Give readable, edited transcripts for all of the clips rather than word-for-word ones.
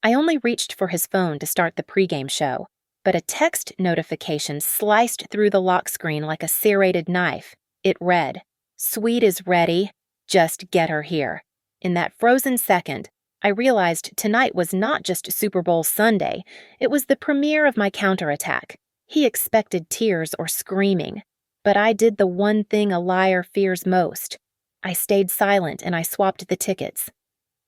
I only reached for his phone to start the pregame show, but a text notification sliced through the lock screen like a serrated knife. It read, "Sweet is ready. Just get her here." In that frozen second, I realized tonight was not just Super Bowl Sunday, it was the premiere of my counterattack. He expected tears or screaming, but I did the one thing a liar fears most. I stayed silent and I swapped the tickets.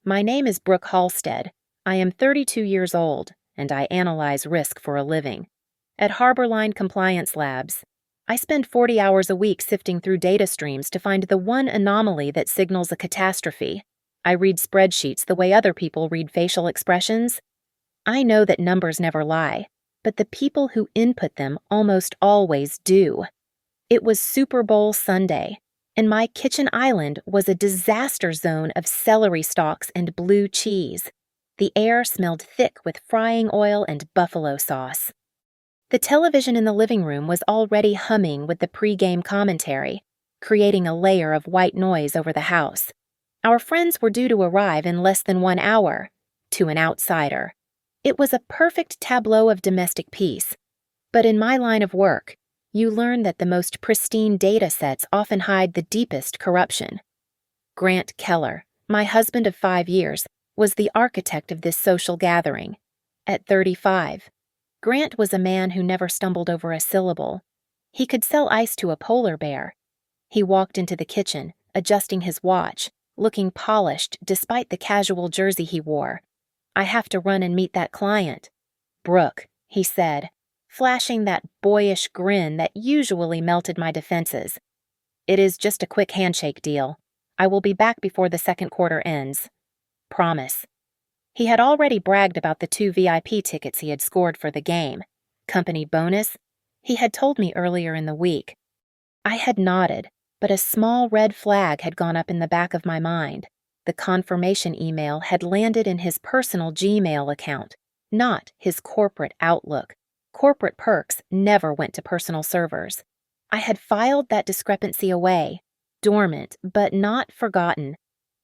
My name is Brooke Halstead. I am 32 years old, and I analyze risk for a living. At Harborline Compliance Labs, I spend 40 hours a week sifting through data streams to find the one anomaly that signals a catastrophe. I read spreadsheets the way other people read facial expressions. I know that numbers never lie, but the people who input them almost always do. It was Super Bowl Sunday, and my kitchen island was a disaster zone of celery stalks and blue cheese. The air smelled thick with frying oil and buffalo sauce. The television in the living room was already humming with the pregame commentary, creating a layer of white noise over the house. Our friends were due to arrive in less than 1 hour. To an outsider, it was a perfect tableau of domestic peace. But in my line of work, you learn that the most pristine data sets often hide the deepest corruption. Grant Keller, my husband of 5 years, was the architect of this social gathering. At 35, Grant was a man who never stumbled over a syllable. He could sell ice to a polar bear. He walked into the kitchen, adjusting his watch, looking polished despite the casual jersey he wore. "I have to run and meet that client." "Brooke," he said, flashing that boyish grin that usually melted my defenses. "It is just a quick handshake deal. I will be back before the second quarter ends. Promise." He had already bragged about the 2 VIP tickets he had scored for the game. Company bonus? He had told me earlier in the week. I had nodded, but a small red flag had gone up in the back of my mind. The confirmation email had landed in his personal Gmail account, not his corporate Outlook. Corporate perks never went to personal servers. I had filed that discrepancy away, dormant but not forgotten.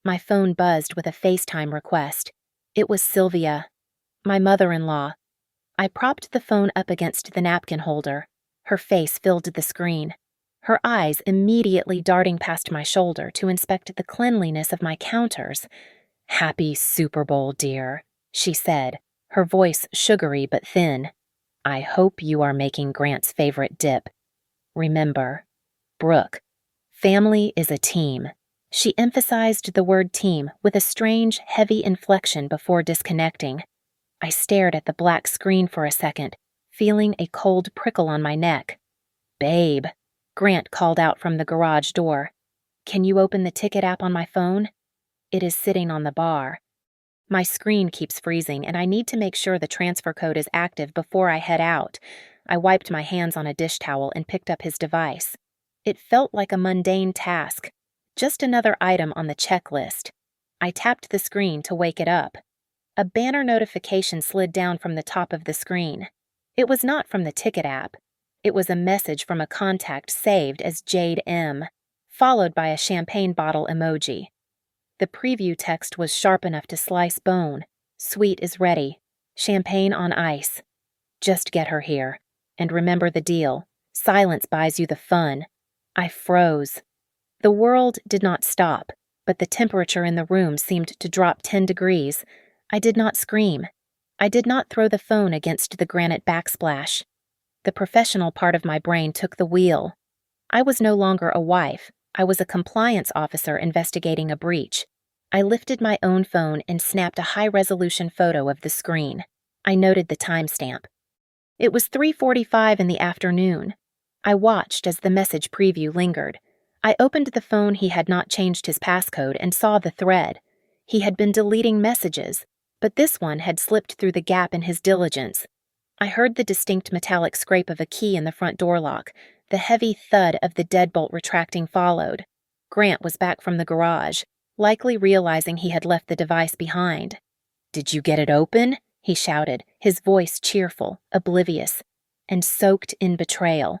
My phone buzzed with a FaceTime request. It was Sylvia, my mother-in-law. I propped the phone up against the napkin holder. Her face filled the screen, her eyes immediately darting past my shoulder to inspect the cleanliness of my counters. "Happy Super Bowl, dear," she said, her voice sugary but thin. "I hope you are making Grant's favorite dip. Remember, Brooke, family is a team." She emphasized the word team with a strange, heavy inflection before disconnecting. I stared at the black screen for a second, feeling a cold prickle on my neck. "Babe," Grant called out from the garage door. "Can you open the ticket app on my phone? It is sitting on the bar. My screen keeps freezing, and I need to make sure the transfer code is active before I head out." I wiped my hands on a dish towel and picked up his device. It felt like a mundane task, just another item on the checklist. I tapped the screen to wake it up. A banner notification slid down from the top of the screen. It was not from the ticket app. It was a message from a contact saved as Jade M., followed by a champagne bottle emoji. The preview text was sharp enough to slice bone. "Sweet is ready. Champagne on ice. Just get her here. And remember the deal. Silence buys you the fun." I froze. The world did not stop, but the temperature in the room seemed to drop 10 degrees. I did not scream. I did not throw the phone against the granite backsplash. The professional part of my brain took the wheel. I was no longer a wife. I was a compliance officer investigating a breach. I lifted my own phone and snapped a high-resolution photo of the screen. I noted the timestamp. It was 3:45 in the afternoon. I watched as the message preview lingered. I opened the phone he had not changed his passcode and saw the thread. He had been deleting messages, but this one had slipped through the gap in his diligence. I heard the distinct metallic scrape of a key in the front door lock. The heavy thud of the deadbolt retracting followed. Grant was back from the garage, likely realizing he had left the device behind. "Did you get it open?" he shouted, his voice cheerful, oblivious, and soaked in betrayal.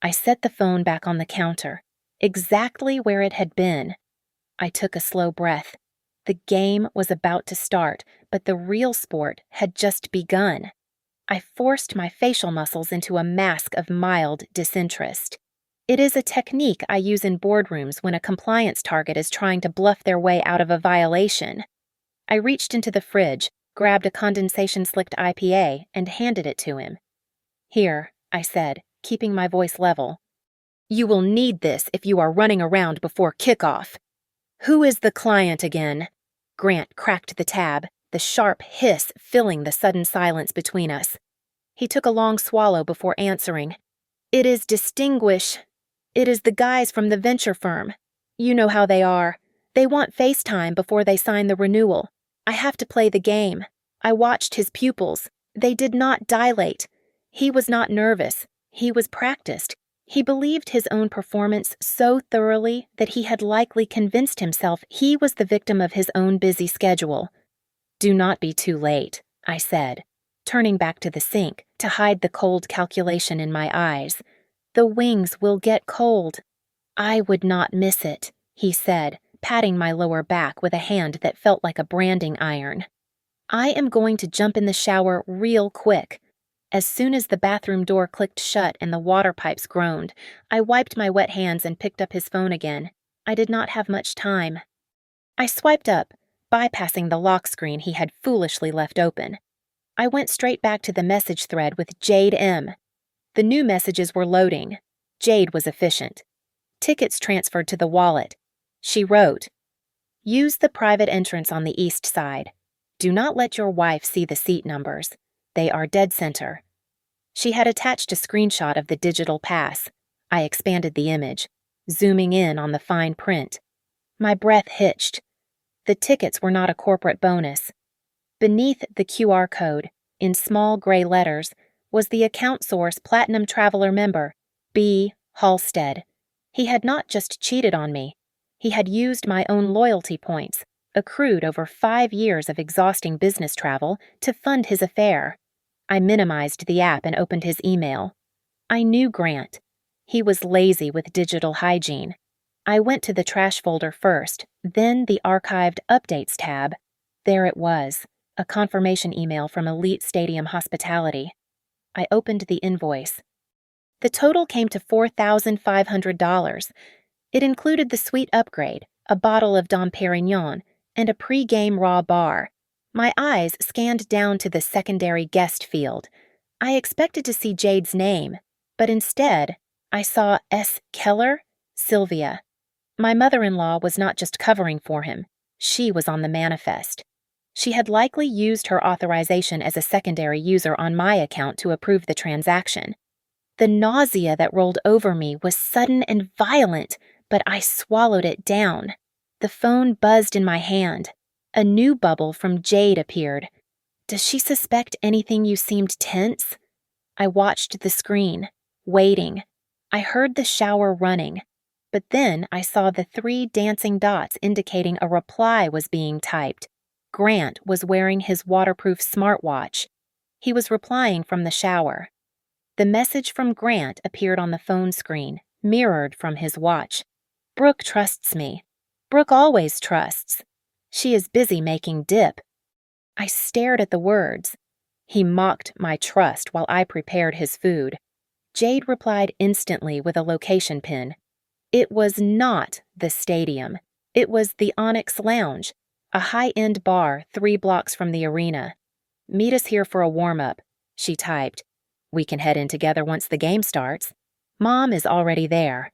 I set the phone back on the counter, exactly where it had been. I took a slow breath. The game was about to start, but the real sport had just begun. I forced my facial muscles into a mask of mild disinterest. It is a technique I use in boardrooms when a compliance target is trying to bluff their way out of a violation. I reached into the fridge, grabbed a condensation-slicked IPA, and handed it to him. "Here," I said, keeping my voice level. "You will need this if you are running around before kickoff." "Who is the client again?" Grant cracked the tab, the sharp hiss filling the sudden silence between us. He took a long swallow before answering. "It is Distinguish. It is the guys from the venture firm. You know how they are. They want FaceTime before they sign the renewal. I have to play the game. I watched his pupils. They did not dilate. He was not nervous. He was practiced. He believed his own performance so thoroughly that he had likely convinced himself he was the victim of his own busy schedule. Do not be too late," I said, turning back to the sink to hide the cold calculation in my eyes. "The wings will get cold." "I would not miss it," he said, patting my lower back with a hand that felt like a branding iron. "I am going to jump in the shower real quick." As soon as the bathroom door clicked shut and the water pipes groaned, I wiped my wet hands and picked up his phone again. I did not have much time. I swiped up, bypassing the lock screen he had foolishly left open. I went straight back to the message thread with Jade M. The new messages were loading. Jade was efficient. Tickets transferred to the wallet. She wrote, "Use the private entrance on the east side. Do not let your wife see the seat numbers. They are dead center." She had attached a screenshot of the digital pass. I expanded the image, zooming in on the fine print. My breath hitched. The tickets were not a corporate bonus. Beneath the QR code, in small gray letters, was the account source Platinum Traveler member, B. Halstead. He had not just cheated on me. He had used my own loyalty points, accrued over 5 years of exhausting business travel, to fund his affair. I minimized the app and opened his email. I knew Grant. He was lazy with digital hygiene. I went to the trash folder first, then the archived Updates tab. There it was, a confirmation email from Elite Stadium Hospitality. I opened the invoice. The total came to $4,500. It included the suite upgrade, a bottle of Dom Perignon, and a pre-game raw bar. My eyes scanned down to the secondary guest field. I expected to see Jade's name, but instead, I saw S. Keller, Sylvia. My mother-in-law was not just covering for him. She was on the manifest. She had likely used her authorization as a secondary user on my account to approve the transaction. The nausea that rolled over me was sudden and violent, but I swallowed it down. The phone buzzed in my hand. A new bubble from Jade appeared. "Does she suspect anything? You seemed tense?" I watched the screen, waiting. I heard the shower running, but then I saw the 3 dancing dots indicating a reply was being typed. Grant was wearing his waterproof smartwatch. He was replying from the shower. The message from Grant appeared on the phone screen, mirrored from his watch. "Brooke trusts me. Brooke always trusts. She is busy making dip." I stared at the words. He mocked my trust while I prepared his food. Jade replied instantly with a location pin. It was not the stadium. It was the Onyx Lounge, a high-end bar 3 blocks from the arena. "Meet us here for a warm-up," she typed. "We can head in together once the game starts. Mom is already there."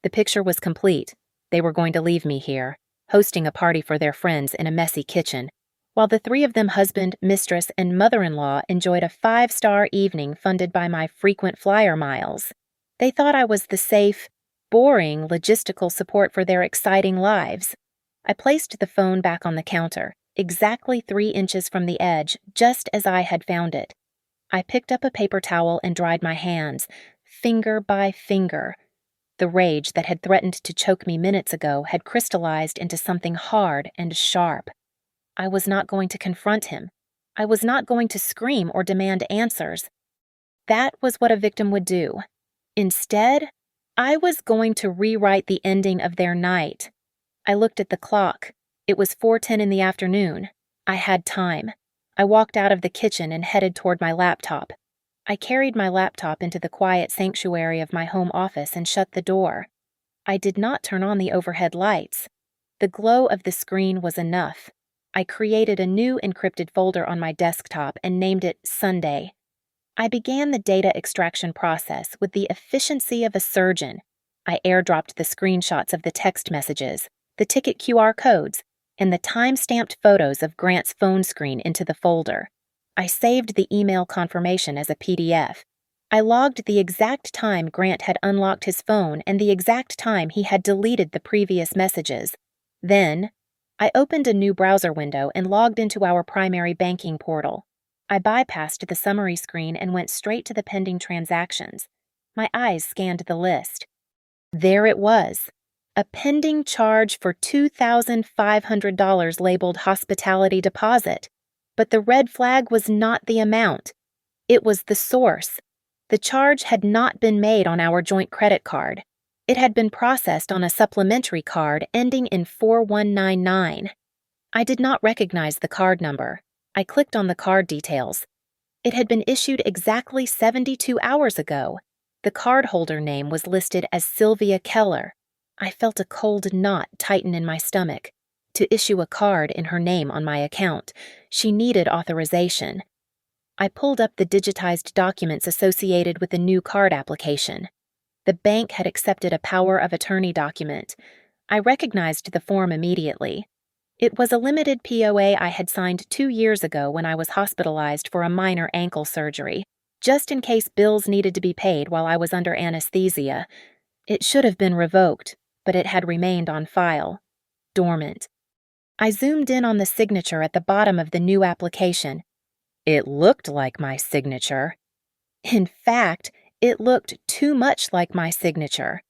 The picture was complete. They were going to leave me here, hosting a party for their friends in a messy kitchen, while the 3 of them, husband, mistress, and mother-in-law, enjoyed a 5-star evening funded by my frequent flyer miles. They thought I was the safe, boring logistical support for their exciting lives. I placed the phone back on the counter, exactly 3 inches from the edge, just as I had found it. I picked up a paper towel and dried my hands, finger by finger. The rage that had threatened to choke me minutes ago had crystallized into something hard and sharp. I was not going to confront him. I was not going to scream or demand answers. That was what a victim would do. Instead, I was going to rewrite the ending of their night. I looked at the clock. It was 4:10 in the afternoon. I had time. I walked out of the kitchen and headed toward my laptop. I carried my laptop into the quiet sanctuary of my home office and shut the door. I did not turn on the overhead lights. The glow of the screen was enough. I created a new encrypted folder on my desktop and named it Sunday. I began the data extraction process with the efficiency of a surgeon. I airdropped the screenshots of the text messages, the ticket QR codes, and the time-stamped photos of Grant's phone screen into the folder. I saved the email confirmation as a PDF. I logged the exact time Grant had unlocked his phone and the exact time he had deleted the previous messages. Then, I opened a new browser window and logged into our primary banking portal. I bypassed the summary screen and went straight to the pending transactions. My eyes scanned the list. There it was. A pending charge for $2,500 labeled hospitality deposit. But the red flag was not the amount. It was the source. The charge had not been made on our joint credit card. It had been processed on a supplementary card ending in 4199. I did not recognize the card number. I clicked on the card details. It had been issued exactly 72 hours ago. The cardholder name was listed as Sylvia Keller. I felt a cold knot tighten in my stomach. To issue a card in her name on my account, she needed authorization. I pulled up the digitized documents associated with the new card application. The bank had accepted a power of attorney document. I recognized the form immediately. It was a limited POA I had signed 2 years ago when I was hospitalized for a minor ankle surgery, just in case bills needed to be paid while I was under anesthesia. It should have been revoked, but it had remained on file, dormant. I zoomed in on the signature at the bottom of the new application. It looked like my signature. In fact, it looked too much like my signature.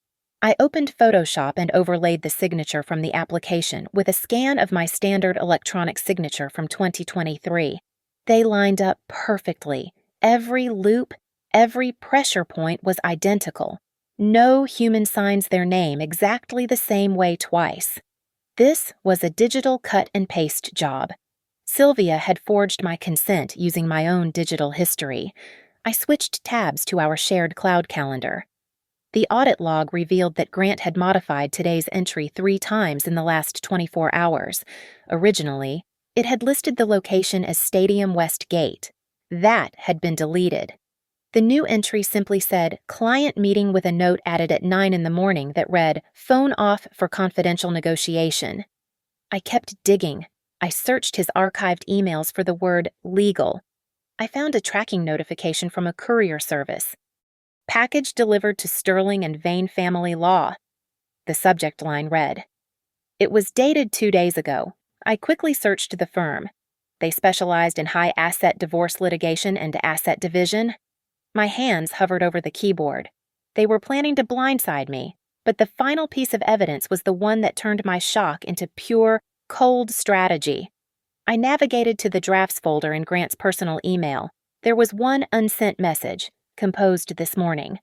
I opened Photoshop and overlaid the signature from the application with a scan of my standard electronic signature from 2023. They lined up perfectly. Every loop, every pressure point was identical. No human signs their name exactly the same way twice. This was a digital cut and paste job. Sylvia had forged my consent using my own digital history. I switched tabs to our shared cloud calendar. The audit log revealed that Grant had modified today's entry 3 times in the last 24 hours. Originally, it had listed the location as Stadium West Gate. That had been deleted. The new entry simply said, client meeting with a note added at 9 in the morning that read, phone off for confidential negotiation. I kept digging. I searched his archived emails for the word legal. I found a tracking notification from a courier service. Package delivered to Sterling and Vane Family Law. The subject line read. It was dated 2 days ago. I quickly searched the firm. They specialized in high asset divorce litigation and asset division. My hands hovered over the keyboard. They were planning to blindside me, but the final piece of evidence was the one that turned my shock into pure, cold strategy. I navigated to the drafts folder in Grant's personal email. There was one unsent message, composed this morning.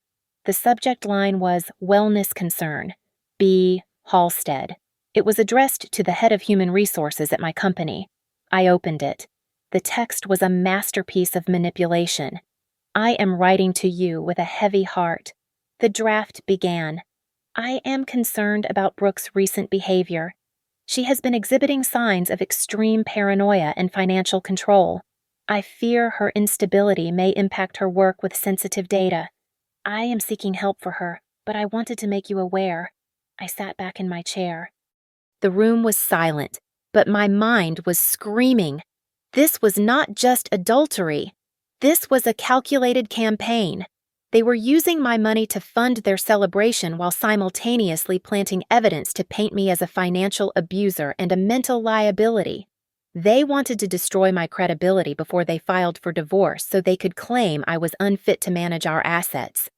The subject line was Wellness Concern, B. Halstead. It was addressed to the head of human resources at my company. I opened it. The text was a masterpiece of manipulation. I am writing to you with a heavy heart. The draft began. I am concerned about Brooke's recent behavior. She has been exhibiting signs of extreme paranoia and financial control. I fear her instability may impact her work with sensitive data. I am seeking help for her, but I wanted to make you aware. I sat back in my chair. The room was silent, but my mind was screaming. This was not just adultery. This was a calculated campaign. They were using my money to fund their celebration while simultaneously planting evidence to paint me as a financial abuser and a mental liability. They wanted to destroy my credibility before they filed for divorce so they could claim I was unfit to manage our assets.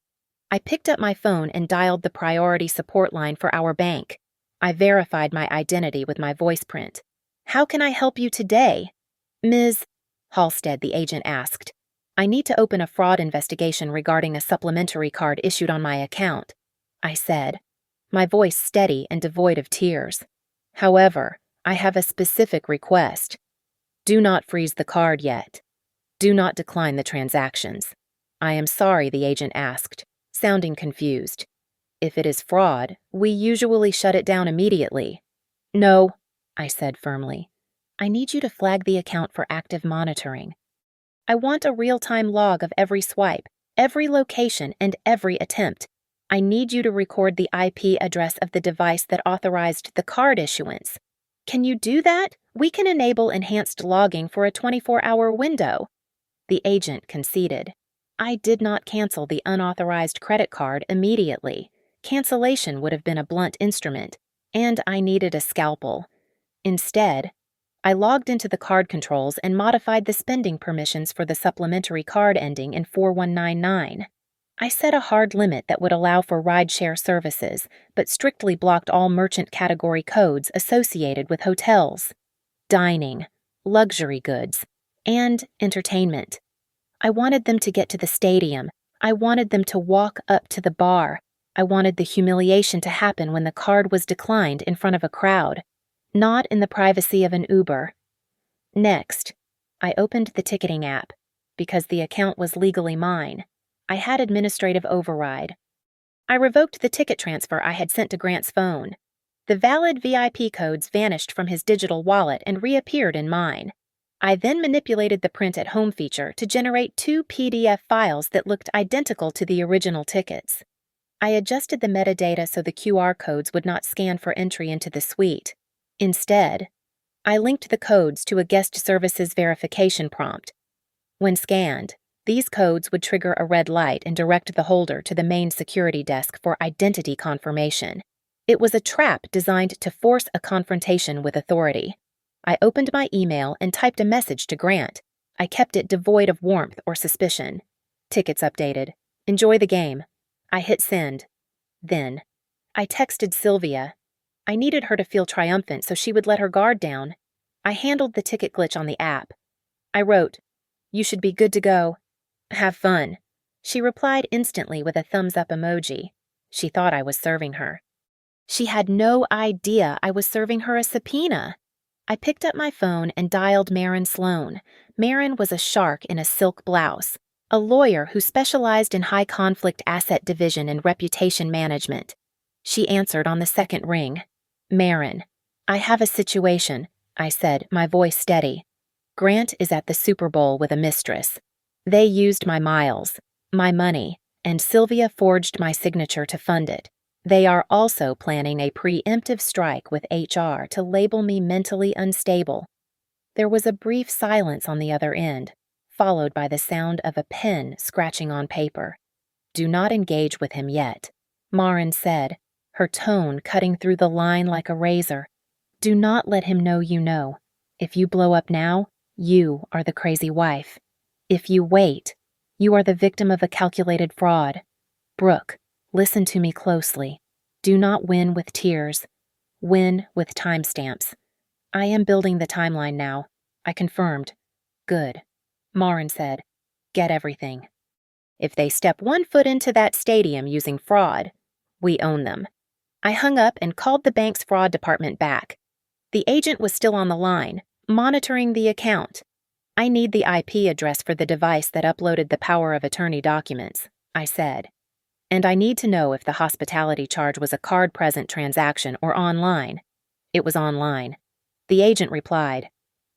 I picked up my phone and dialed the priority support line for our bank. I verified my identity with my voice print. How can I help you today? Ms. Halstead, the agent asked. I need to open a fraud investigation regarding a supplementary card issued on my account, I said, my voice steady and devoid of tears. However, I have a specific request. Do not freeze the card yet. Do not decline the transactions. I am sorry, the agent asked, sounding confused. If it is fraud, we usually shut it down immediately. No, I said firmly. I need you to flag the account for active monitoring. I want a real-time log of every swipe, every location, and every attempt. I need you to record the IP address of the device that authorized the card issuance. Can you do that? We can enable enhanced logging for a 24-hour window. The agent conceded. I did not cancel the unauthorized credit card immediately. Cancellation would have been a blunt instrument, and I needed a scalpel. Instead, I logged into the card controls and modified the spending permissions for the supplementary card ending in 4199. I set a hard limit that would allow for rideshare services, but strictly blocked all merchant category codes associated with hotels, dining, luxury goods, and entertainment. I wanted them to get to the stadium. I wanted them to walk up to the bar. I wanted the humiliation to happen when the card was declined in front of a crowd, not in the privacy of an Uber. Next, I opened the ticketing app. Because the account was legally mine, I had administrative override. I revoked the ticket transfer I had sent to Grant's phone. The valid VIP codes vanished from his digital wallet and reappeared in mine. I then manipulated the print at home feature to generate 2 PDF files that looked identical to the original tickets. I adjusted the metadata so the QR codes would not scan for entry into the suite. Instead, I linked the codes to a guest services verification prompt. When scanned, these codes would trigger a red light and direct the holder to the main security desk for identity confirmation. It was a trap designed to force a confrontation with authority. I opened my email and typed a message to Grant. I kept it devoid of warmth or suspicion. Tickets updated. Enjoy the game. I hit send. Then, I texted Sylvia. I needed her to feel triumphant so she would let her guard down. I handled the ticket glitch on the app. I wrote, "You should be good to go. Have fun." She replied instantly with a thumbs-up emoji. She thought I was serving her. She had no idea I was serving her a subpoena. I picked up my phone and dialed Maren Sloan. Maren was a shark in a silk blouse, a lawyer who specialized in high-conflict asset division and reputation management. She answered on the second ring. "Maren, I have a situation," I said, my voice steady. "Grant is at the Super Bowl with a mistress. They used my miles, my money, and Sylvia forged my signature to fund it. They are also planning a preemptive strike with HR to label me mentally unstable." There was a brief silence on the other end, followed by the sound of a pen scratching on paper. "Do not engage with him yet," Maren said, her tone cutting through the line like a razor. "Do not let him know you know. If you blow up now, you are the crazy wife. If you wait, you are the victim of a calculated fraud. Brooke, listen to me closely. Do not win with tears. Win with timestamps. I am building the timeline now. I confirmed. Good." Maren said, "Get everything. If they step one foot into that stadium using fraud, we own them." I hung up and called the bank's fraud department back. The agent was still on the line, monitoring the account. "I need the IP address for the device that uploaded the power of attorney documents," I said. "And I need to know if the hospitality charge was a card-present transaction or online." It was online. The agent replied,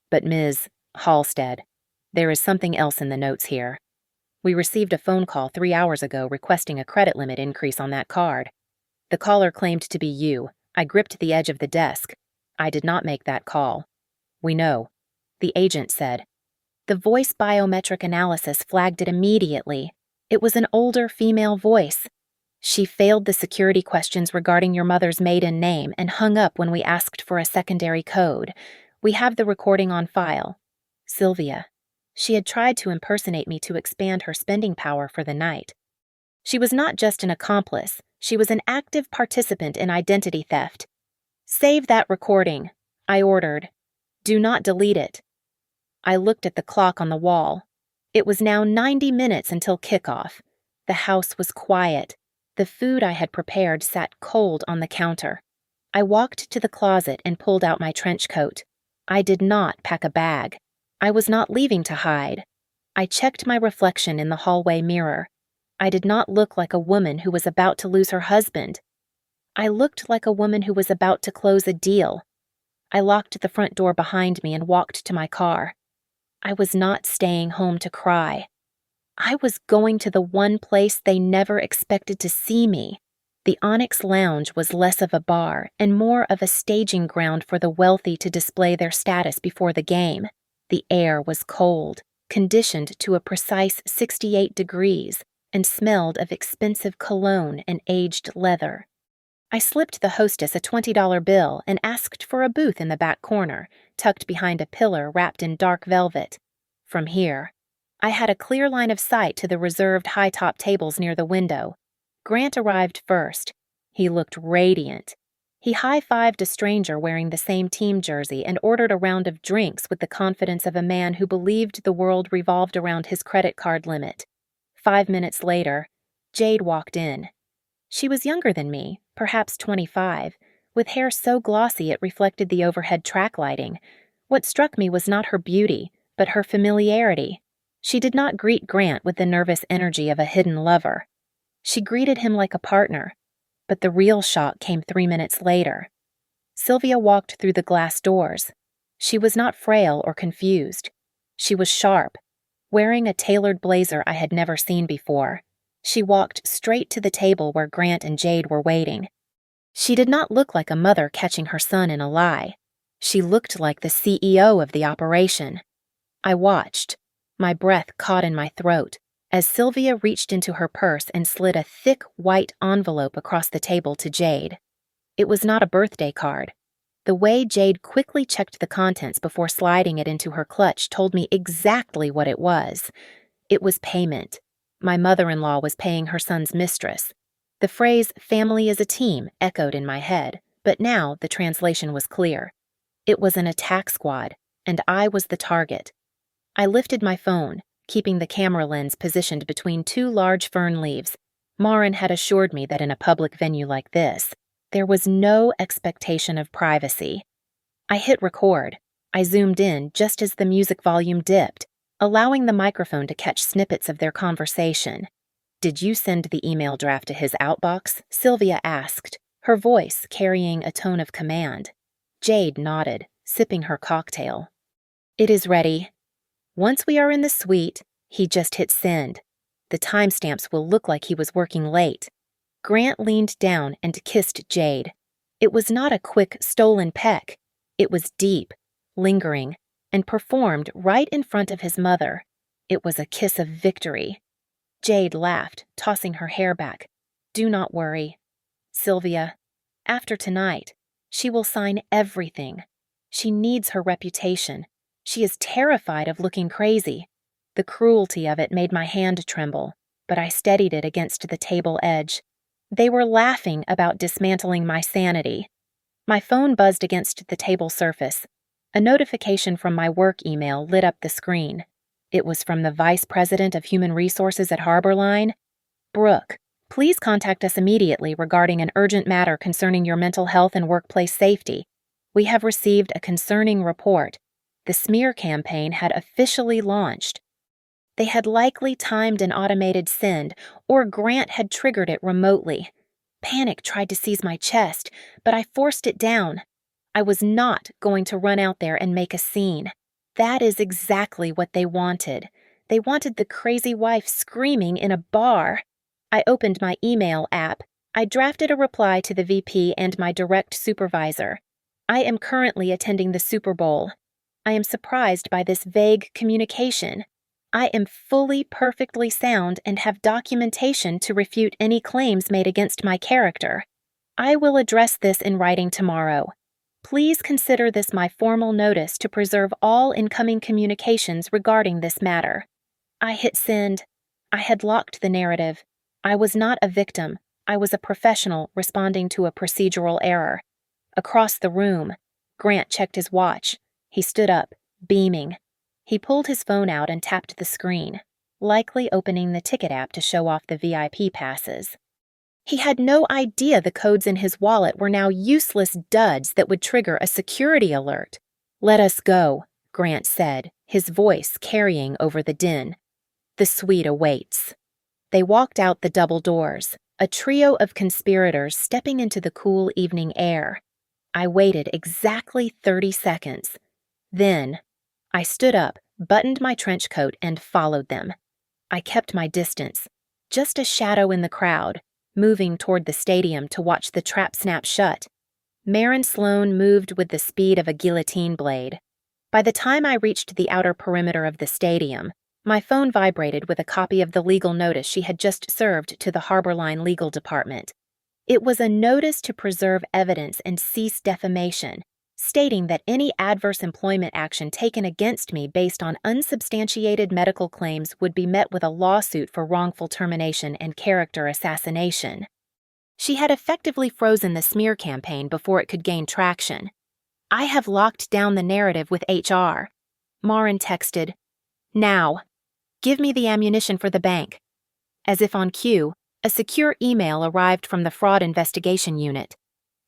"But Ms. Halstead, there is something else in the notes here. We received a phone call 3 hours ago requesting a credit limit increase on that card. The caller claimed to be you. I gripped the edge of the desk. I did not make that call." "We know," the agent said. The voice biometric analysis flagged it immediately. It was an older female voice. "She failed the security questions regarding your mother's maiden name and hung up when we asked for a secondary code. We have the recording on file. Sylvia. She had tried to impersonate me to expand her spending power for the night. She was not just an accomplice, she was an active participant in identity theft. Save that recording," I ordered. "Do not delete it." I looked at the clock on the wall. It was now 90 minutes until kickoff. The house was quiet. The food I had prepared sat cold on the counter. I walked to the closet and pulled out my trench coat. I did not pack a bag. I was not leaving to hide. I checked my reflection in the hallway mirror. I did not look like a woman who was about to lose her husband. I looked like a woman who was about to close a deal. I locked the front door behind me and walked to my car. I was not staying home to cry. I was going to the one place they never expected to see me. The Onyx Lounge was less of a bar and more of a staging ground for the wealthy to display their status before the game. The air was cold, conditioned to a precise 68 degrees, and smelled of expensive cologne and aged leather. I slipped the hostess a $20 bill and asked for a booth in the back corner, tucked behind a pillar wrapped in dark velvet. From here, I had a clear line of sight to the reserved high-top tables near the window. Grant arrived first. He looked radiant. He high-fived a stranger wearing the same team jersey and ordered a round of drinks with the confidence of a man who believed the world revolved around his credit card limit. 5 minutes later, Jade walked in. She was younger than me, perhaps 25, with hair so glossy it reflected the overhead track lighting. What struck me was not her beauty, but her familiarity. She did not greet Grant with the nervous energy of a hidden lover. She greeted him like a partner, but the real shock came 3 minutes later. Sylvia walked through the glass doors. She was not frail or confused. She was sharp, wearing a tailored blazer I had never seen before. She walked straight to the table where Grant and Jade were waiting. She did not look like a mother catching her son in a lie. She looked like the CEO of the operation. I watched, my breath caught in my throat, as Sylvia reached into her purse and slid a thick white envelope across the table to Jade. It was not a birthday card. The way Jade quickly checked the contents before sliding it into her clutch told me exactly what it was. It was payment. My mother-in-law was paying her son's mistress. The phrase, "family is a team," echoed in my head, but now the translation was clear. It was an attack squad, and I was the target. I lifted my phone, keeping the camera lens positioned between two large fern leaves. Marin had assured me that in a public venue like this, there was no expectation of privacy. I hit record. I zoomed in just as the music volume dipped, allowing the microphone to catch snippets of their conversation. "Did you send the email draft to his outbox?" Sylvia asked, her voice carrying a tone of command. Jade nodded, sipping her cocktail. "It is ready. Once we are in the suite, he just hit send. The timestamps will look like he was working late." Grant leaned down and kissed Jade. It was not a quick, stolen peck. It was deep, lingering, and performed right in front of his mother. It was a kiss of victory. Jade laughed, tossing her hair back. "Do not worry. Sylvia, after tonight, she will sign everything. She needs her reputation. She is terrified of looking crazy." The cruelty of it made my hand tremble, but I steadied it against the table edge. They were laughing about dismantling my sanity. My phone buzzed against the table surface. A notification from my work email lit up the screen. It was from the Vice President of Human Resources at Harborline. "Brooke, please contact us immediately regarding an urgent matter concerning your mental health and workplace safety. We have received a concerning report. The smear campaign had officially launched." They had likely timed an automated send, or Grant had triggered it remotely. Panic tried to seize my chest, but I forced it down. I was not going to run out there and make a scene. That is exactly what they wanted. They wanted the crazy wife screaming in a bar. I opened my email app. I drafted a reply to the VP and my direct supervisor. "I am currently attending the Super Bowl. I am surprised by this vague communication. I am fully perfectly sound and have documentation to refute any claims made against my character. I will address this in writing tomorrow. Please consider this my formal notice to preserve all incoming communications regarding this matter." I hit send. I had locked the narrative. I was not a victim. I was a professional responding to a procedural error. Across the room, Grant checked his watch. He stood up, beaming. He pulled his phone out and tapped the screen, likely opening the ticket app to show off the VIP passes. He had no idea the codes in his wallet were now useless duds that would trigger a security alert. "Let us go," Grant said, his voice carrying over the din. "The suite awaits." They walked out the double doors, a trio of conspirators stepping into the cool evening air. I waited exactly 30 seconds. Then, I stood up, buttoned my trench coat, and followed them. I kept my distance, just a shadow in the crowd, moving toward the stadium to watch the trap snap shut. Marin Sloan moved with the speed of a guillotine blade. By the time I reached the outer perimeter of the stadium, my phone vibrated with a copy of the legal notice she had just served to the Harborline Legal Department. It was a notice to preserve evidence and cease defamation, stating that any adverse employment action taken against me based on unsubstantiated medical claims would be met with a lawsuit for wrongful termination and character assassination. She had effectively frozen the smear campaign before it could gain traction. "I have locked down the narrative with HR." Marin texted, "Now. Give me the ammunition for the bank." As if on cue, a secure email arrived from the fraud investigation unit.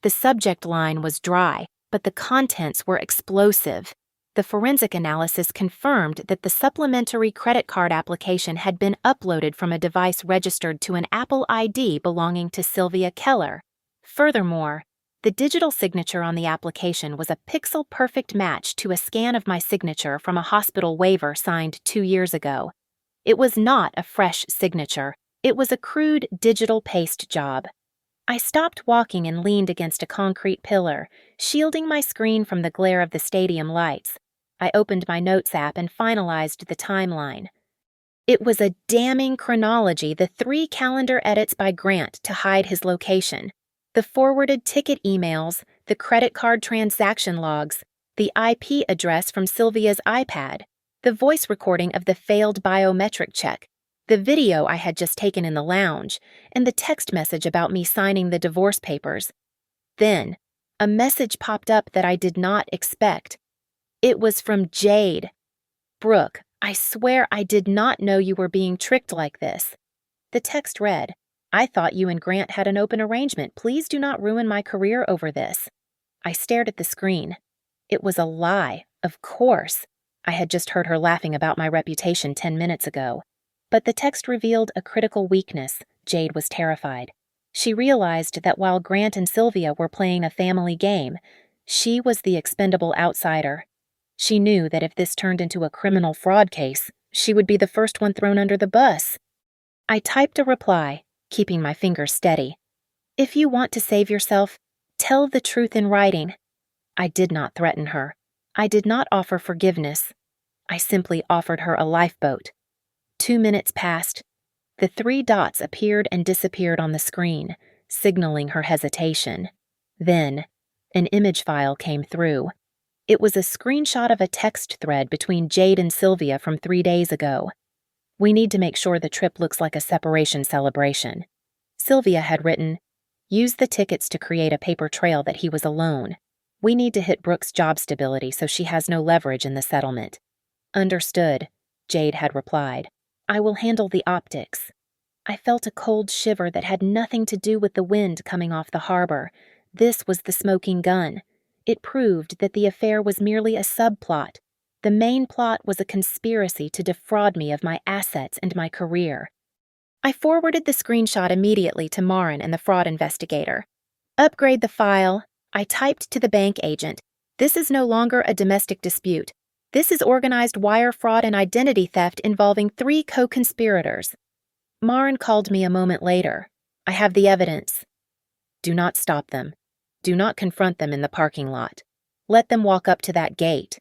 The subject line was dry, but the contents were explosive. The forensic analysis confirmed that the supplementary credit card application had been uploaded from a device registered to an Apple ID belonging to Sylvia Keller. Furthermore, the digital signature on the application was a pixel-perfect match to a scan of my signature from a hospital waiver signed 2 years ago. It was not a fresh signature. It was a crude digital paste job. I stopped walking and leaned against a concrete pillar, shielding my screen from the glare of the stadium lights. I opened my notes app and finalized the timeline. It was a damning chronology, the 3 calendar edits by Grant to hide his location, the forwarded ticket emails, the credit card transaction logs, the IP address from Sylvia's iPad, the voice recording of the failed biometric check, the video I had just taken in the lounge, and the text message about me signing the divorce papers. Then, a message popped up that I did not expect. It was from Jade. "Brooke, I swear I did not know you were being tricked like this." The text read, "I thought you and Grant had an open arrangement. Please do not ruin my career over this." I stared at the screen. It was a lie, of course. I had just heard her laughing about my reputation 10 minutes ago. But the text revealed a critical weakness. Jade was terrified. She realized that while Grant and Sylvia were playing a family game, she was the expendable outsider. She knew that if this turned into a criminal fraud case, she would be the first one thrown under the bus. I typed a reply, keeping my fingers steady. "If you want to save yourself, tell the truth in writing." I did not threaten her. I did not offer forgiveness. I simply offered her a lifeboat. 2 minutes passed. The 3 dots appeared and disappeared on the screen, signaling her hesitation. Then, an image file came through. It was a screenshot of a text thread between Jade and Sylvia from 3 days ago. "We need to make sure the trip looks like a separation celebration." Sylvia had written, "Use the tickets to create a paper trail that he was alone. We need to hit Brooke's job stability so she has no leverage in the settlement." "Understood," Jade had replied. "I will handle the optics." I felt a cold shiver that had nothing to do with the wind coming off the harbor. This was the smoking gun. It proved that the affair was merely a subplot. The main plot was a conspiracy to defraud me of my assets and my career. I forwarded the screenshot immediately to Marin and the fraud investigator. "Upgrade the file." I typed to the bank agent. "This is no longer a domestic dispute. This is organized wire fraud and identity theft involving 3 co-conspirators." Marin called me a moment later. "I have the evidence." "Do not stop them. Do not confront them in the parking lot. Let them walk up to that gate.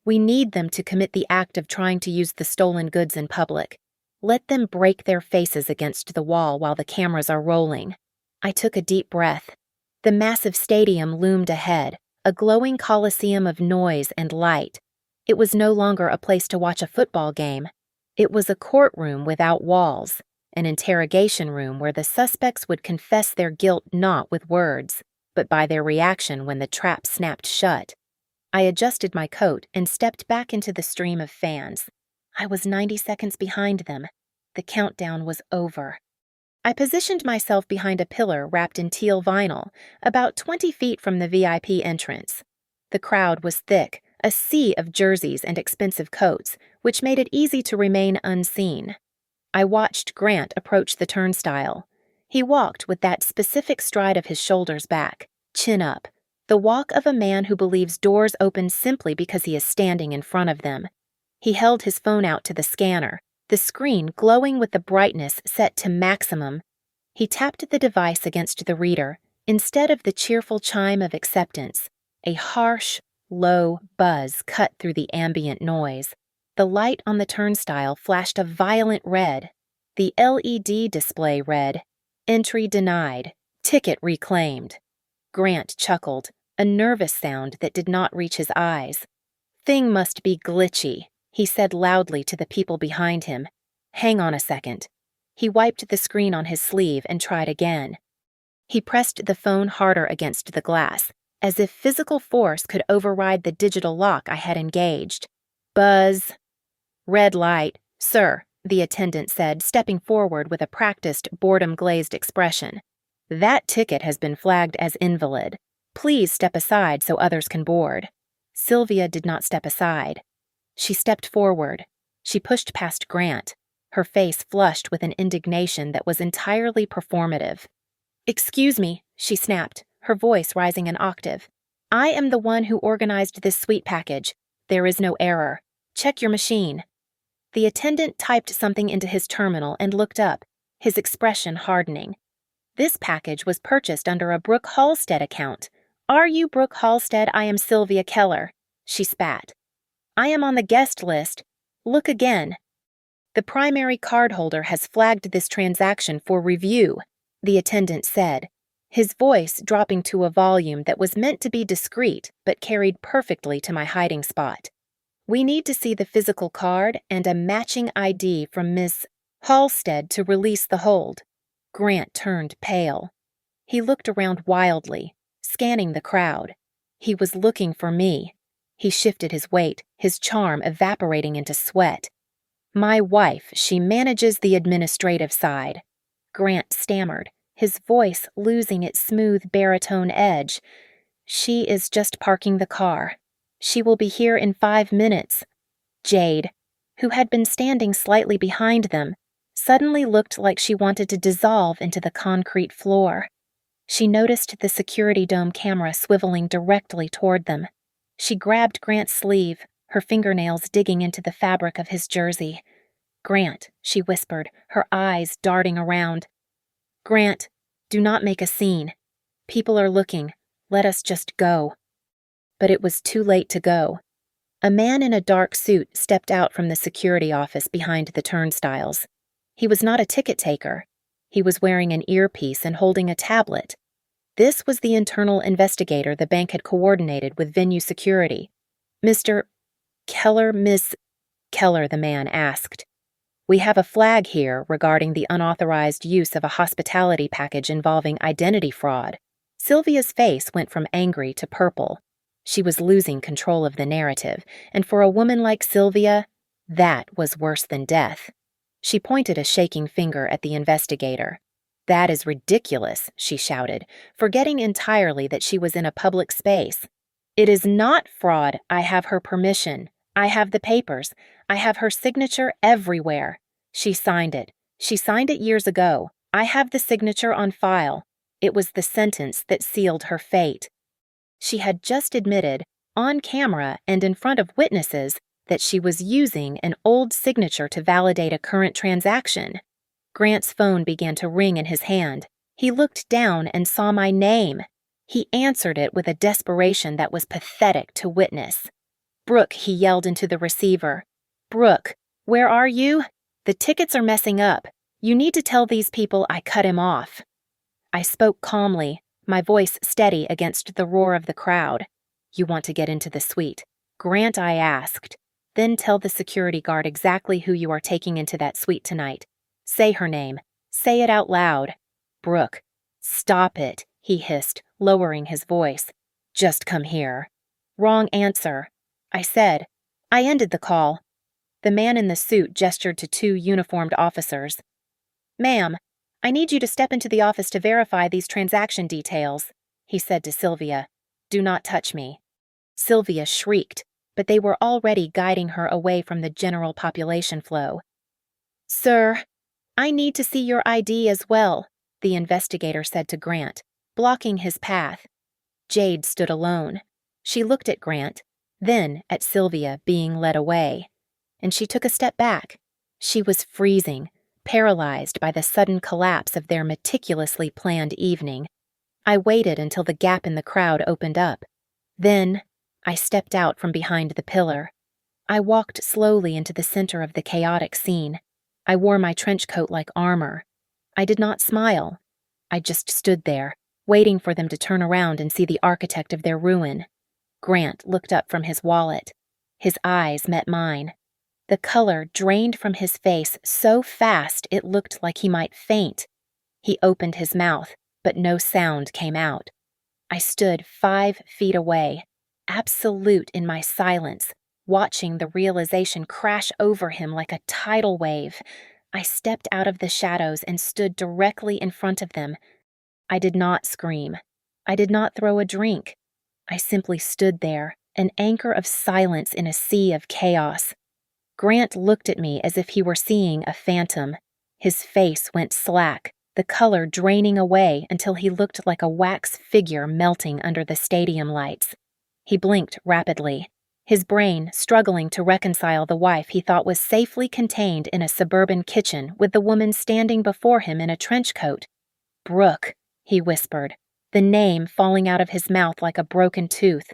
We need them to commit the act of trying to use the stolen goods in public. Let them break their faces against the wall while the cameras are rolling." I took a deep breath. The massive stadium loomed ahead, a glowing coliseum of noise and light. It was no longer a place to watch a football game. It was a courtroom without walls, an interrogation room where the suspects would confess their guilt not with words, but by their reaction when the trap snapped shut. I adjusted my coat and stepped back into the stream of fans. I was 90 seconds behind them. The countdown was over. I positioned myself behind a pillar wrapped in teal vinyl, about 20 feet from the VIP entrance. The crowd was thick, a sea of jerseys and expensive coats, which made it easy to remain unseen. I watched Grant approach the turnstile. He walked with that specific stride of his shoulders back, chin up, the walk of a man who believes doors open simply because he is standing in front of them. He held his phone out to the scanner, the screen glowing with the brightness set to maximum. He tapped the device against the reader, instead of the cheerful chime of acceptance. A harsh, low buzz cut through the ambient noise. The light on the turnstile flashed a violent red. The LED display read, "Entry denied. Ticket reclaimed." Grant chuckled, a nervous sound that did not reach his eyes. "Thing must be glitchy," he said loudly to the people behind him. "Hang on a second." He wiped the screen on his sleeve and tried again. He pressed the phone harder against the glass, as if physical force could override the digital lock I had engaged. Buzz. "Red light, sir," the attendant said, stepping forward with a practiced, boredom-glazed expression. "That ticket has been flagged as invalid. Please step aside so others can board." Sylvia did not step aside. She stepped forward. She pushed past Grant, her face flushed with an indignation that was entirely performative. "Excuse me," she snapped, her voice rising an octave. "I am the one who organized this suite package. There is no error. Check your machine." The attendant typed something into his terminal and looked up, his expression hardening. "This package was purchased under a Brooke Halstead account. Are you Brooke Halstead? I am Sylvia Keller." She spat. "I am on the guest list. Look again." "The primary cardholder has flagged this transaction for review," the attendant said, his voice dropping to a volume that was meant to be discreet but carried perfectly to my hiding spot. "We need to see the physical card and a matching ID from Miss Halstead to release the hold." Grant turned pale. He looked around wildly, scanning the crowd. He was looking for me. He shifted his weight, his charm evaporating into sweat. "My wife, she manages the administrative side." Grant stammered, his voice losing its smooth baritone edge. "She is just parking the car. She will be here in 5 minutes." Jade, who had been standing slightly behind them, suddenly looked like she wanted to dissolve into the concrete floor. She noticed the security dome camera swiveling directly toward them. She grabbed Grant's sleeve, her fingernails digging into the fabric of his jersey. "Grant," she whispered, her eyes darting around. "Grant, do not make a scene. People are looking. Let us just go." But it was too late to go. A man in a dark suit stepped out from the security office behind the turnstiles. He was not a ticket taker. He was wearing an earpiece and holding a tablet. This was the internal investigator the bank had coordinated with venue security. "Mr. Keller, Miss Keller," the man asked. "We have a flag here regarding the unauthorized use of a hospitality package involving identity fraud." Sylvia's face went from angry to purple. She was losing control of the narrative, and for a woman like Sylvia, that was worse than death. She pointed a shaking finger at the investigator. "That is ridiculous," she shouted, forgetting entirely that she was in a public space. "It is not fraud. I have her permission. I have the papers. I have her signature everywhere. She signed it. She signed it years ago. I have the signature on file. It was the sentence that sealed her fate." She had just admitted, on camera and in front of witnesses, that she was using an old signature to validate a current transaction. Grant's phone began to ring in his hand. He looked down and saw my name. He answered it with a desperation that was pathetic to witness. "Brooke," he yelled into the receiver. "Brooke, where are you? The tickets are messing up. You need to tell these people I cut him off." I spoke calmly, my voice steady against the roar of the crowd. "You want to get into the suite." "Grant," I asked. "Then tell the security guard exactly who you are taking into that suite tonight. Say her name. Say it out loud." "Brooke." "Stop it," he hissed, lowering his voice. "Just come here." "Wrong answer." I said. I ended the call. The man in the suit gestured to 2 uniformed officers. "Ma'am, I need you to step into the office to verify these transaction details, he said to Sylvia. Do not touch me. Sylvia shrieked, but they were already guiding her away from the general population flow. Sir, I need to see your ID as well, the investigator said to Grant, blocking his path. Jade stood alone. She looked at Grant, then at Sylvia being led away, and she took a step back. She was freezing, paralyzed by the sudden collapse of their meticulously planned evening. I waited until the gap in the crowd opened up. Then, I stepped out from behind the pillar. I walked slowly into the center of the chaotic scene. I wore my trench coat like armor. I did not smile. I just stood there, waiting for them to turn around and see the architect of their ruin. Grant looked up from his wallet. His eyes met mine. The color drained from his face so fast it looked like he might faint. He opened his mouth, but no sound came out. I stood 5 feet away, absolute in my silence, watching the realization crash over him like a tidal wave. I stepped out of the shadows and stood directly in front of them. I did not scream. I did not throw a drink. I simply stood there, an anchor of silence in a sea of chaos. Grant looked at me as if he were seeing a phantom. His face went slack, the color draining away until he looked like a wax figure melting under the stadium lights. He blinked rapidly, his brain struggling to reconcile the wife he thought was safely contained in a suburban kitchen with the woman standing before him in a trench coat. Brooke, he whispered, the name falling out of his mouth like a broken tooth.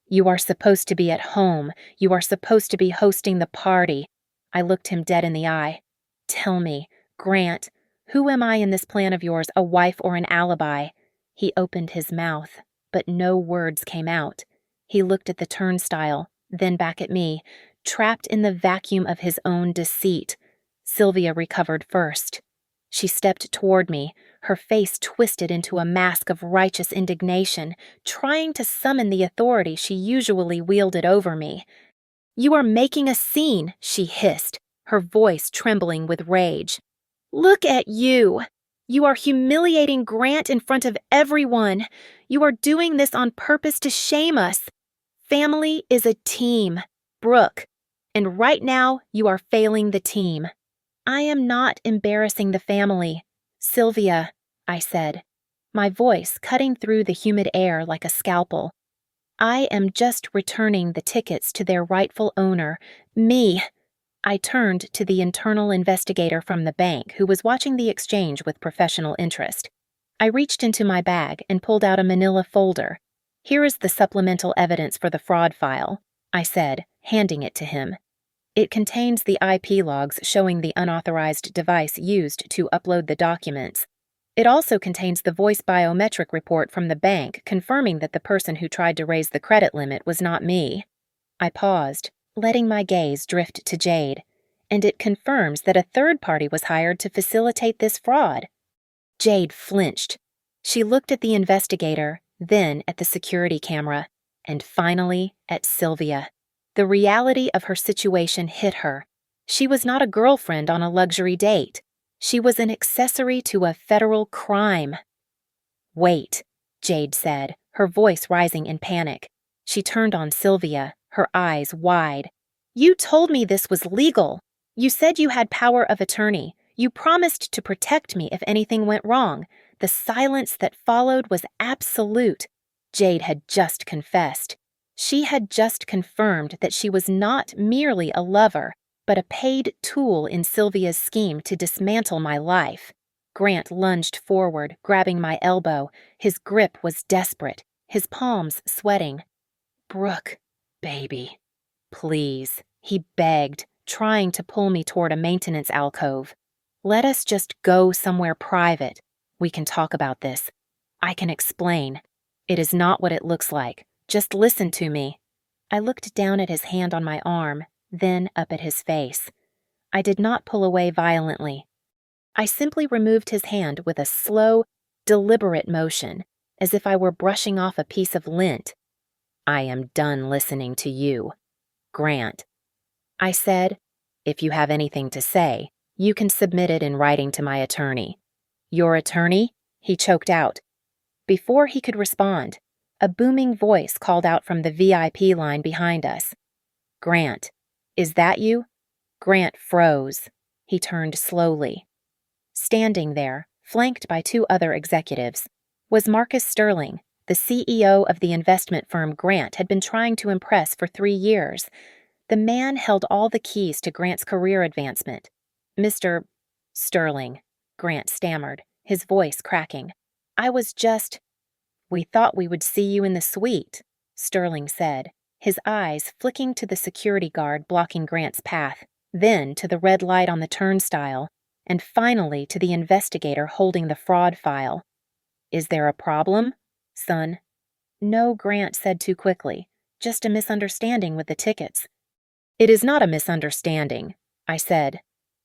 You are supposed to be at home. You are supposed to be hosting the party. I looked him dead in the eye. Tell me, Grant, who am I in this plan of yours, a wife or an alibi? He opened his mouth, but no words came out. He looked at the turnstile, then back at me, trapped in the vacuum of his own deceit. Sylvia recovered first. She stepped toward me, her face twisted into a mask of righteous indignation, trying to summon the authority she usually wielded over me. You are making a scene, she hissed, her voice trembling with rage. Look at you! You are humiliating Grant in front of everyone. You are doing this on purpose to shame us. Family is a team, Brooke, and right now you are failing the team. I am not embarrassing the family. Sylvia, I said, my voice cutting through the humid air like a scalpel. I am just returning the tickets to their rightful owner, me. I turned to the internal investigator from the bank who was watching the exchange with professional interest. I reached into my bag and pulled out a manila folder. Here is the supplemental evidence for the fraud file, I said, handing it to him. It contains the IP logs showing the unauthorized device used to upload the documents. It also contains the voice biometric report from the bank confirming that the person who tried to raise the credit limit was not me. I paused, letting my gaze drift to Jade, and it confirms that a third party was hired to facilitate this fraud. Jade flinched. She looked at the investigator, then at the security camera, and finally at Sylvia. The reality of her situation hit her. She was not a girlfriend on a luxury date. She was an accessory to a federal crime. Wait, Jade said, her voice rising in panic. She turned on Sylvia, her eyes wide. You told me this was legal. You said you had power of attorney. You promised to protect me if anything went wrong. The silence that followed was absolute. Jade had just confessed. She had just confirmed that she was not merely a lover, but a paid tool in Sylvia's scheme to dismantle my life. Grant lunged forward, grabbing my elbow. His grip was desperate, his palms sweating. Brooke, baby, please, he begged, trying to pull me toward a maintenance alcove. Let us just go somewhere private. We can talk about this. I can explain. It is not what it looks like. Just listen to me. I looked down at his hand on my arm, then up at his face. I did not pull away violently. I simply removed his hand with a slow, deliberate motion, as if I were brushing off a piece of lint. I am done listening to you, Grant. I said, if you have anything to say, you can submit it in writing to my attorney. Your attorney? He choked out. Before he could respond, a booming voice called out from the VIP line behind us. Grant, is that you? Grant froze. He turned slowly. Standing there, flanked by two other executives, was Marcus Sterling, the CEO of the investment firm Grant had been trying to impress for 3 years. The man held all the keys to Grant's career advancement. Mr. Sterling, Grant stammered, his voice cracking. We thought we would see you in the suite, Sterling said, his eyes flicking to the security guard blocking Grant's path, then to the red light on the turnstile, and finally to the investigator holding the fraud file. Is there a problem, son? No, Grant said too quickly. Just a misunderstanding with the tickets. It is not a misunderstanding, I said.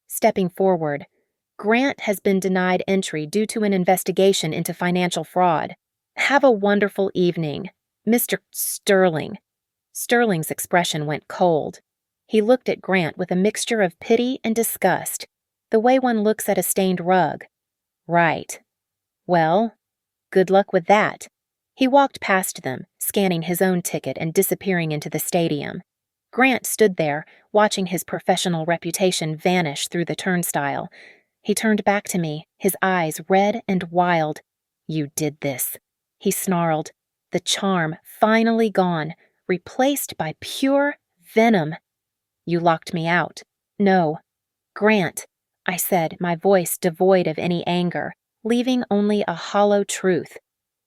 Stepping forward, Grant has been denied entry due to an investigation into financial fraud. Have a wonderful evening, Mr. Sterling. Sterling's expression went cold. He looked at Grant with a mixture of pity and disgust, the way one looks at a stained rug. Right. Well, good luck with that. He walked past them, scanning his own ticket and disappearing into the stadium. Grant stood there, watching his professional reputation vanish through the turnstile. He turned back to me, his eyes red and wild. You did this, he snarled, the charm finally gone, replaced by pure venom. You locked me out. No. Grant, I said, my voice devoid of any anger, leaving only a hollow truth.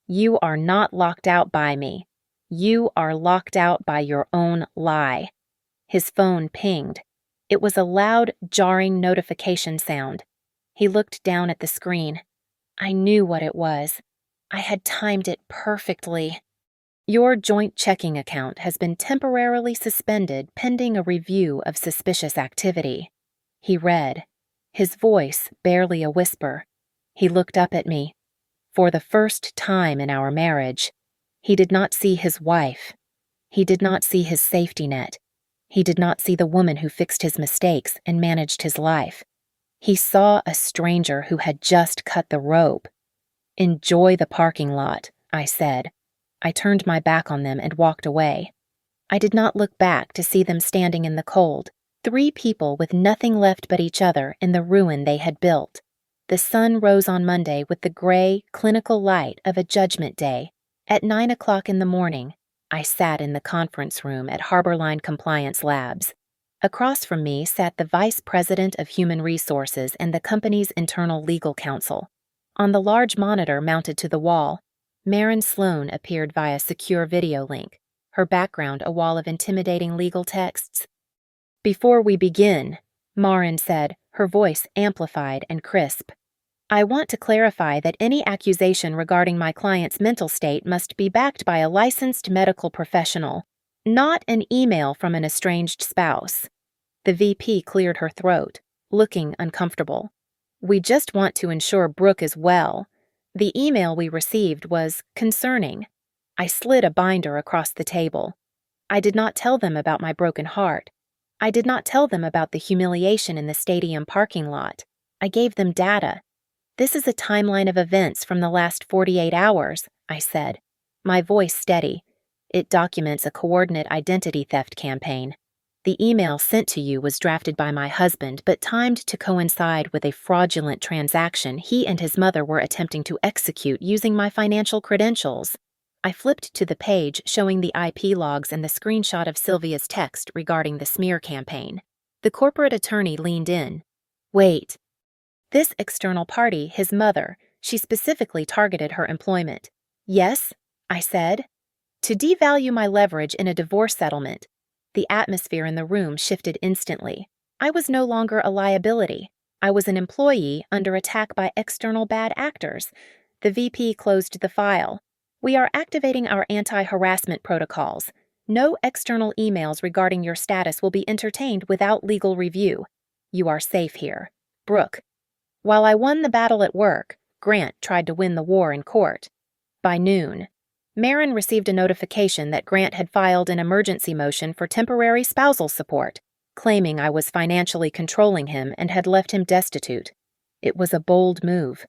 You are not locked out by me. You are locked out by your own lie. His phone pinged. It was a loud, jarring notification sound. He looked down at the screen. I knew what it was. I had timed it perfectly. Your joint checking account has been temporarily suspended pending a review of suspicious activity. He read, his voice barely a whisper. He looked up at me. For the first time in our marriage, he did not see his wife. He did not see his safety net. He did not see the woman who fixed his mistakes and managed his life. He saw a stranger who had just cut the rope. Enjoy the parking lot, I said. I turned my back on them and walked away. I did not look back to see them standing in the cold, 3 people with nothing left but each other in the ruin they had built. The sun rose on Monday with the gray, clinical light of a judgment day. At 9 o'clock in the morning, I sat in the conference room at Harborline Compliance Labs. Across from me sat the Vice President of Human Resources and the company's internal legal counsel. On the large monitor mounted to the wall, Maren Sloan appeared via secure video link, her background a wall of intimidating legal texts. Before we begin, Maren said, her voice amplified and crisp, I want to clarify that any accusation regarding my client's mental state must be backed by a licensed medical professional, not an email from an estranged spouse. The VP cleared her throat, looking uncomfortable. We just want to ensure Brooke is well. The email we received was concerning. I slid a binder across the table. I did not tell them about my broken heart. I did not tell them about the humiliation in the stadium parking lot. I gave them data. This is a timeline of events from the last 48 hours, I said, my voice steady. It documents a coordinate identity theft campaign. The email sent to you was drafted by my husband but timed to coincide with a fraudulent transaction he and his mother were attempting to execute using my financial credentials. I flipped to the page showing the IP logs and the screenshot of Sylvia's text regarding the smear campaign. The corporate attorney leaned in. Wait. This external party, his mother, she specifically targeted her employment. Yes, I said. To devalue my leverage in a divorce settlement. The atmosphere in the room shifted instantly. I was no longer a liability. I was an employee under attack by external bad actors. The VP closed the file. We are activating our anti-harassment protocols. No external emails regarding your status will be entertained without legal review. You are safe here. Brooke. While I won the battle at work, Grant tried to win the war in court. By noon, Maren received a notification that Grant had filed an emergency motion for temporary spousal support, claiming I was financially controlling him and had left him destitute. It was a bold move,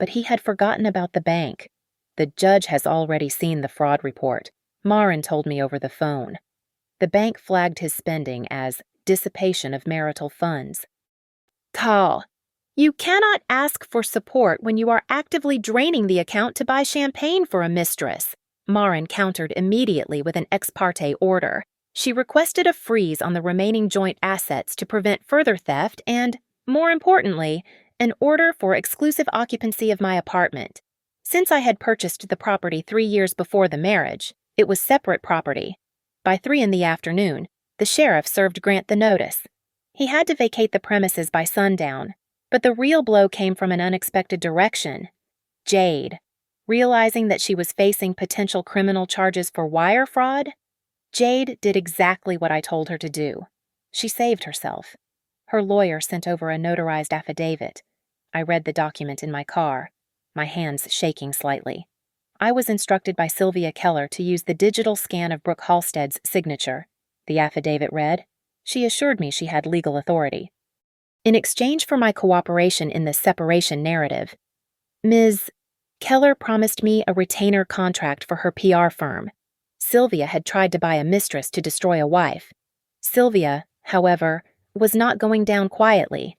but he had forgotten about the bank. The judge has already seen the fraud report. Marin told me over the phone. The bank flagged his spending as dissipation of marital funds. Carl, you cannot ask for support when you are actively draining the account to buy champagne for a mistress. Marin countered immediately with an ex parte order. She requested a freeze on the remaining joint assets to prevent further theft and, more importantly, an order for exclusive occupancy of my apartment. Since I had purchased the property 3 years before the marriage, it was separate property. By 3 in the afternoon, the sheriff served Grant the notice. He had to vacate the premises by sundown, but the real blow came from an unexpected direction. Jade, realizing that she was facing potential criminal charges for wire fraud, Jade did exactly what I told her to do. She saved herself. Her lawyer sent over a notarized affidavit. I read the document in my car, my hands shaking slightly. I was instructed by Sylvia Keller to use the digital scan of Brooke Halstead's signature. The affidavit read, she assured me she had legal authority. In exchange for my cooperation in the separation narrative, Ms. Keller promised me a retainer contract for her PR firm. Sylvia had tried to buy a mistress to destroy a wife. Sylvia, however, was not going down quietly.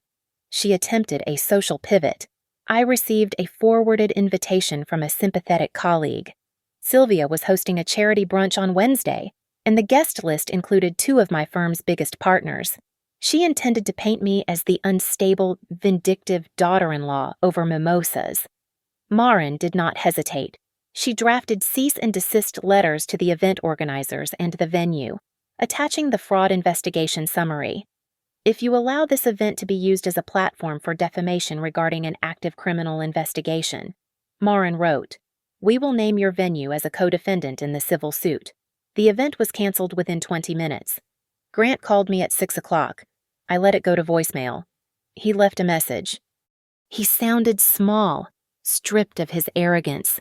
She attempted a social pivot. I received a forwarded invitation from a sympathetic colleague. Sylvia was hosting a charity brunch on Wednesday, and the guest list included 2 of my firm's biggest partners. She intended to paint me as the unstable, vindictive daughter-in-law over mimosas. Marin did not hesitate. She drafted cease and desist letters to the event organizers and the venue, attaching the fraud investigation summary. If you allow this event to be used as a platform for defamation regarding an active criminal investigation, Marin wrote, we will name your venue as a co-defendant in the civil suit. The event was canceled within 20 minutes. Grant called me at 6 o'clock. I let it go to voicemail. He left a message. He sounded small, stripped of his arrogance.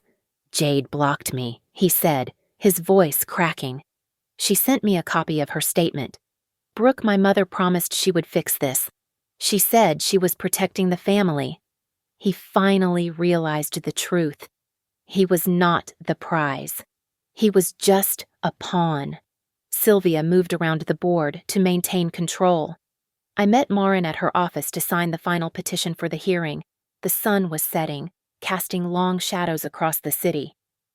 Jade blocked me, he said, his voice cracking. She sent me a copy of her statement. Brooke, my mother, promised she would fix this. She said she was protecting the family. He finally realized the truth. He was not the prize. He was just a pawn. Sylvia moved around the board to maintain control. I met Marin at her office to sign the final petition for the hearing. The sun was setting, casting long shadows across the city.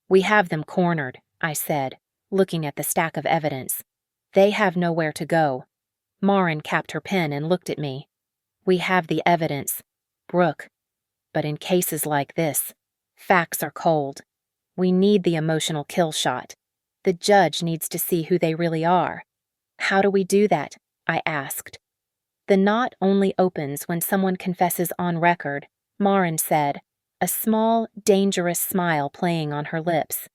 We have them cornered, I said, looking at the stack of evidence. They have nowhere to go. Marin capped her pen and looked at me. We have the evidence, Brooke. But in cases like this, facts are cold. We need the emotional kill shot. The judge needs to see who they really are. How do we do that? I asked. The knot only opens when someone confesses on record, Marin said, a small, dangerous smile playing on her lips.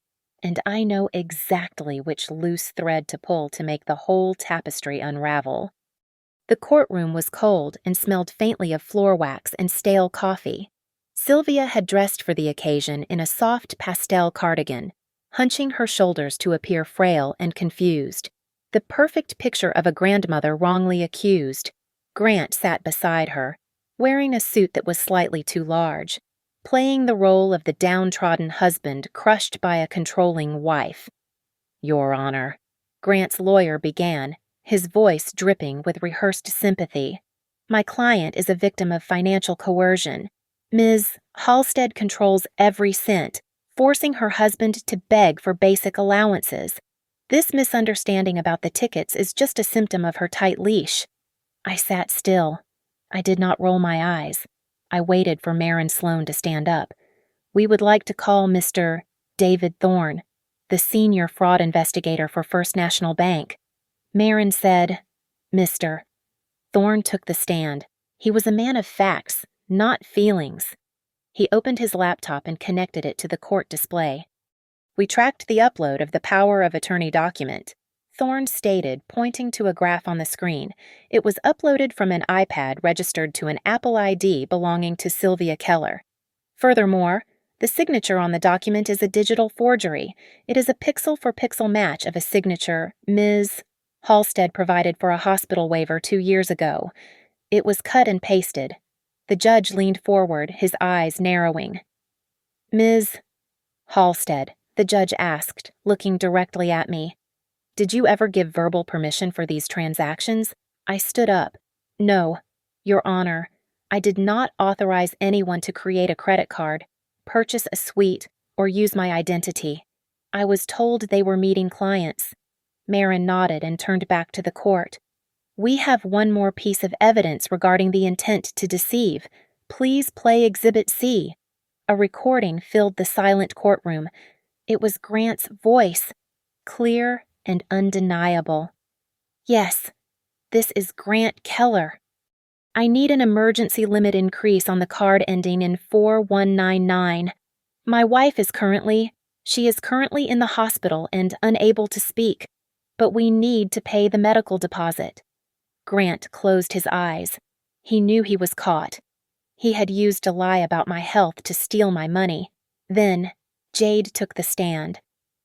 And I know exactly which loose thread to pull to make the whole tapestry unravel. The courtroom was cold and smelled faintly of floor wax and stale coffee. Sylvia had dressed for the occasion in a soft pastel cardigan, hunching her shoulders to appear frail and confused. The perfect picture of a grandmother wrongly accused. Grant sat beside her, wearing a suit that was slightly too large, playing the role of the downtrodden husband crushed by a controlling wife. Your Honor, Grant's lawyer began, his voice dripping with rehearsed sympathy. My client is a victim of financial coercion. Ms. Halstead controls every cent, forcing her husband to beg for basic allowances. This misunderstanding about the tickets is just a symptom of her tight leash. I sat still. I did not roll my eyes. I waited for Marin Sloan to stand up. We would like to call Mr. David Thorne, the senior fraud investigator for First National Bank. Marin said, Mr. Thorne took the stand. He was a man of facts, not feelings. He opened his laptop and connected it to the court display. We tracked the upload of the power of attorney document. Thorne stated, pointing to a graph on the screen. It was uploaded from an iPad registered to an Apple ID belonging to Sylvia Keller. Furthermore, the signature on the document is a digital forgery. It is a pixel-for-pixel match of a signature Ms. Halstead provided for a hospital waiver 2 years ago. It was cut and pasted. The judge leaned forward, his eyes narrowing. Ms. Halstead, the judge asked, looking directly at me. Did you ever give verbal permission for these transactions? I stood up. No, Your Honor. I did not authorize anyone to create a credit card, purchase a suite, or use my identity. I was told they were meeting clients. Marin nodded and turned back to the court. We have one more piece of evidence regarding the intent to deceive. Please play Exhibit C. A recording filled the silent courtroom. It was Grant's voice, clear and undeniable. Yes, this is Grant Keller. I need an emergency limit increase on the card ending in 4199. My wife is currently in the hospital and unable to speak, but we need to pay the medical deposit. Grant closed his eyes. He knew he was caught. He had used a lie about my health to steal my money. Then, Jade took the stand.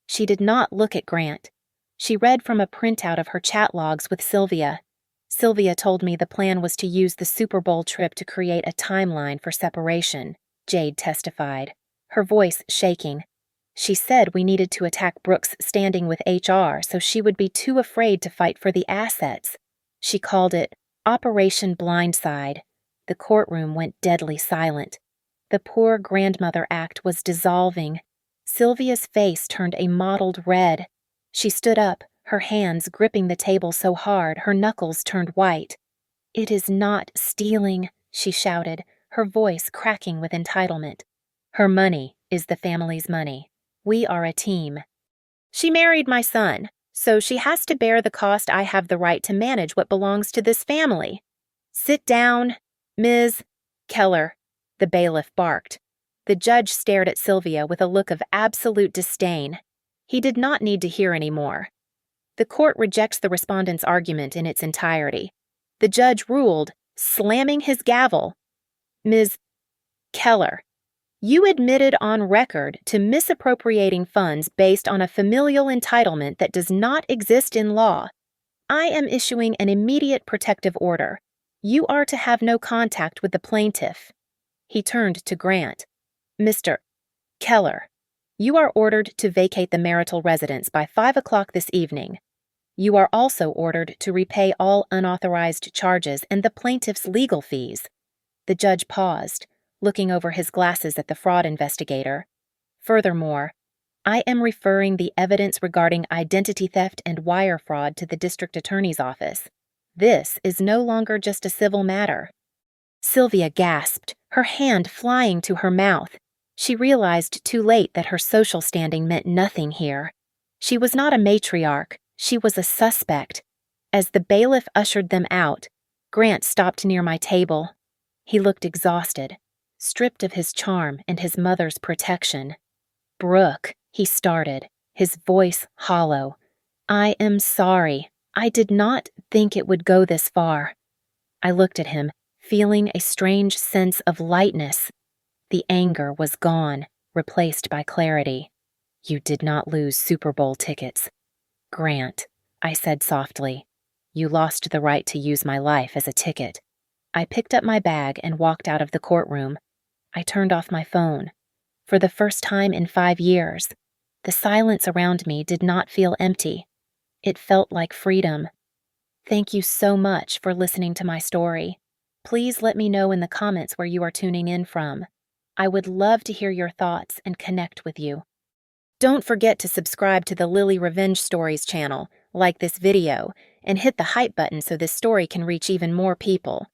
She did not look at Grant. She read from a printout of her chat logs with Sylvia. Sylvia told me the plan was to use the Super Bowl trip to create a timeline for separation, Jade testified, her voice shaking. She said we needed to attack Brooks' standing with HR so she would be too afraid to fight for the assets. She called it Operation Blindside. The courtroom went deadly silent. The poor grandmother act was dissolving. Sylvia's face turned a mottled red. She stood up, her hands gripping the table so hard her knuckles turned white. "It is not stealing," she shouted, her voice cracking with entitlement. "Her money is the family's money. We are a team. She married my son, so she has to bear the cost. I have the right to manage what belongs to this family. Sit down, Ms. Keller," the bailiff barked. The judge stared at Sylvia with a look of absolute disdain. He did not need to hear any more. The court rejects the respondent's argument in its entirety. The judge ruled, slamming his gavel, "Ms. Keller, you admitted on record to misappropriating funds based on a familial entitlement that does not exist in law. I am issuing an immediate protective order. You are to have no contact with the plaintiff." He turned to Grant. "Mr. Keller, you are ordered to vacate the marital residence by 5 o'clock this evening. You are also ordered to repay all unauthorized charges and the plaintiff's legal fees." The judge paused, looking over his glasses at the fraud investigator. "Furthermore, I am referring the evidence regarding identity theft and wire fraud to the district attorney's office. This is no longer just a civil matter." Sylvia gasped, her hand flying to her mouth. She realized too late that her social standing meant nothing here. She was not a matriarch, she was a suspect. As the bailiff ushered them out, Grant stopped near my table. He looked exhausted, stripped of his charm and his mother's protection. "Brooke," he started, his voice hollow. "I am sorry. I did not think it would go this far." I looked at him, feeling a strange sense of lightness. The anger was gone, replaced by clarity. "You did not lose Super Bowl tickets. Grant," I said softly, "you lost the right to use my life as a ticket." I picked up my bag and walked out of the courtroom. I turned off my phone. For the first time in 5 years, the silence around me did not feel empty. It felt like freedom. Thank you so much for listening to my story. Please let me know in the comments where you are tuning in from. I would love to hear your thoughts and connect with you. Don't forget to subscribe to the Lily Revenge Stories channel, like this video, and hit the hype button so this story can reach even more people.